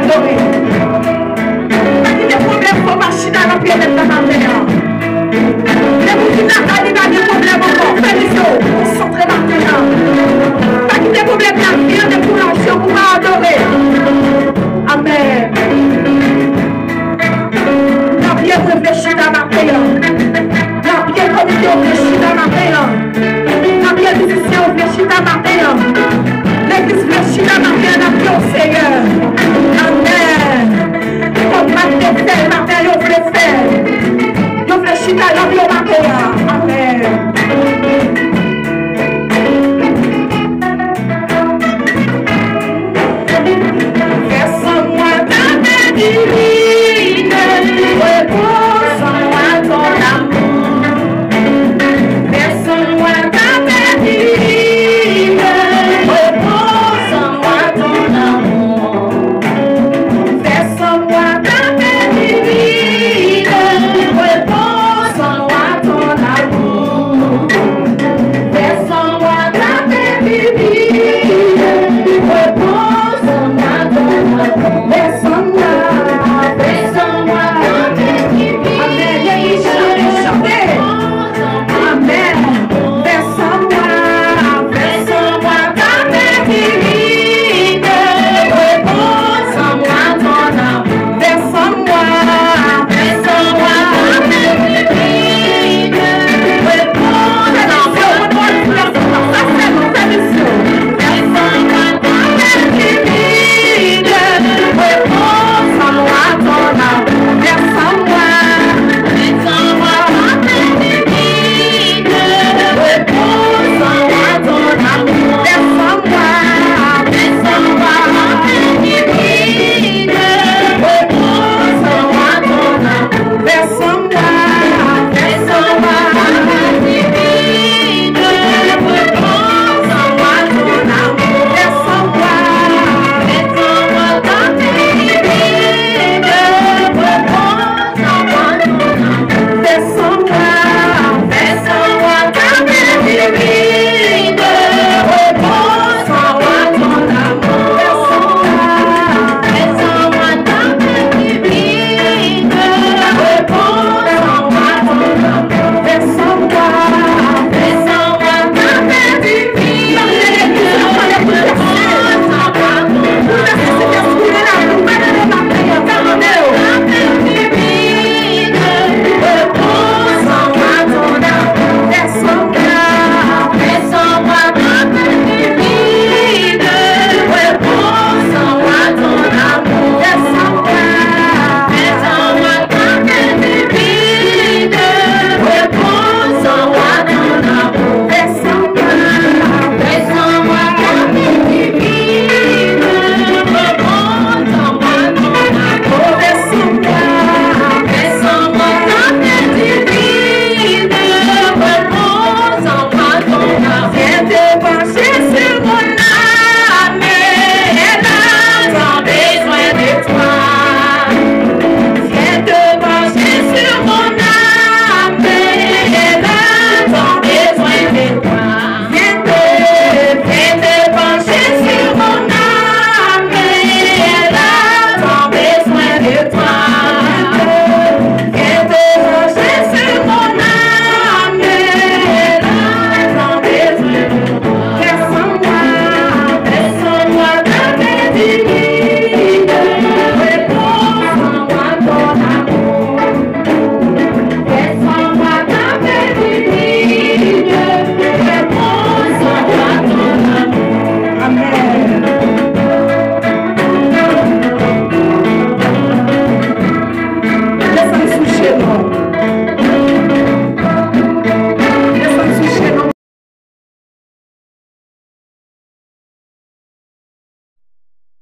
adorer. Pas de problème pour machine à la pierre de ta matin. Les boutines à la pas de problème encore. Fais les yeux, concentrez maintenant. Pas de problème, il y a rien de pour pour adorer. Amen. La pierre réfléchit dans ma paix. La pierre comité réfléchit dans ma paix. La pierre musicien réfléchit dans ma paix. L'église réfléchit dans ma paix, la pierre au Seigneur. Amen. Comme ma fait, ma paix, on voulait faire. On réfléchit dans la vie au matin. Amen.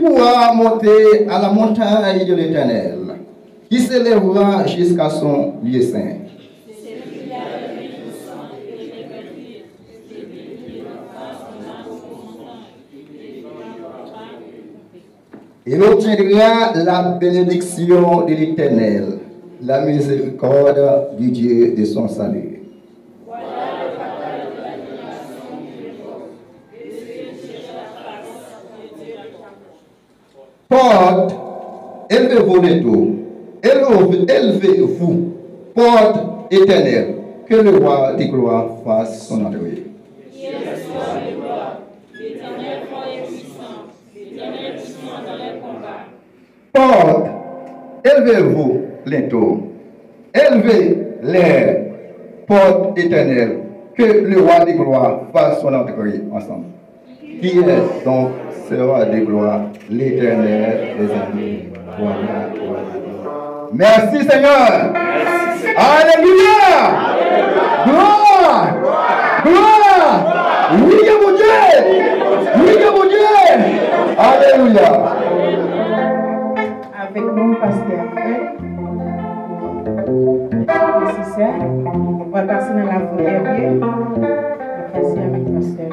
Pourra monter à la montagne de l'Éternel, qui s'élèvera jusqu'à son lieu saint. Il obtiendra la bénédiction de l'Éternel, la miséricorde du Dieu de son salut. Porte élevez-vous les tours, élevez-vous, porte éternelle, que le roi des gloires fasse son entrée. Porte, élevez-vous les tours, élevez les portes éternelles, que le roi des gloires fasse son entrée ensemble. Qui est donc ce roi des gloires, l'Éternel des armées? Voilà, voilà. Merci Seigneur. Merci, Seigneur. Alléluia. Gloire. Gloire. Oui, mon Dieu. Oui, mon Dieu. Alléluia. Avec nous, pasteur Fred. Nécessaire. On va passer dans la foyer. On va passer avec le pasteur.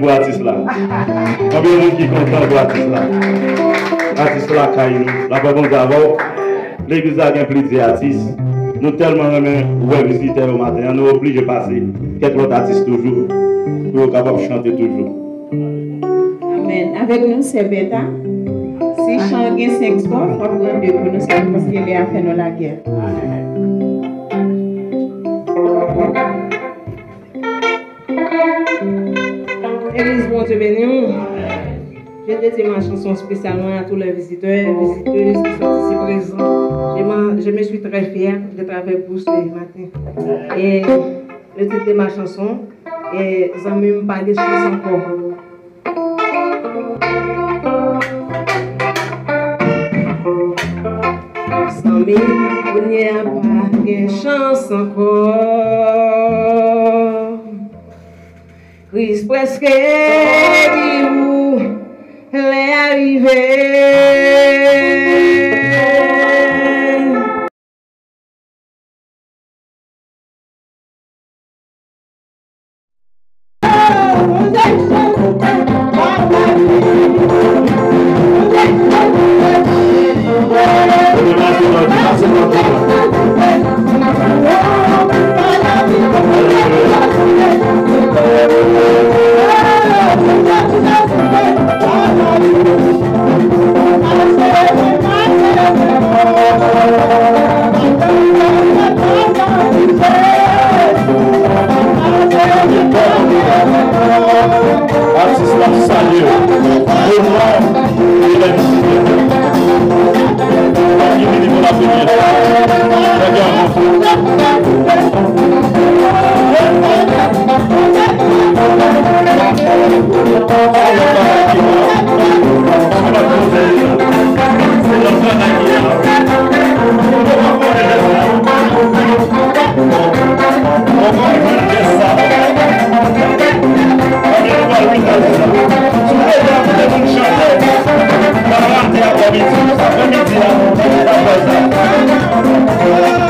Artiste là. Combien de monde qui est content de artiste là? Artiste là, la parole d'abord, l'église a un plaisir artiste. Nous tellement aimons visiter au matin, nous obligés de passer quelques autres artistes toujours pour être capable de chanter toujours. Amen. Avec nous, c'est Beta. Si chant gagne 5 stores, il faut prendre 2 pour nous, c'est parce qu'il est à faire la guerre. Église, bon Dieu béni. Je dédie ma chanson spécialement à tous les visiteurs et visiteuses qui sont ici présents. Je me suis très fière de travailler pour ce matin. Et le titre de ma chanson est « Zami m'pa de chance encore ». Zami m'pa de chance encore. Christ presque dit ou l'est arrivé. Thank you.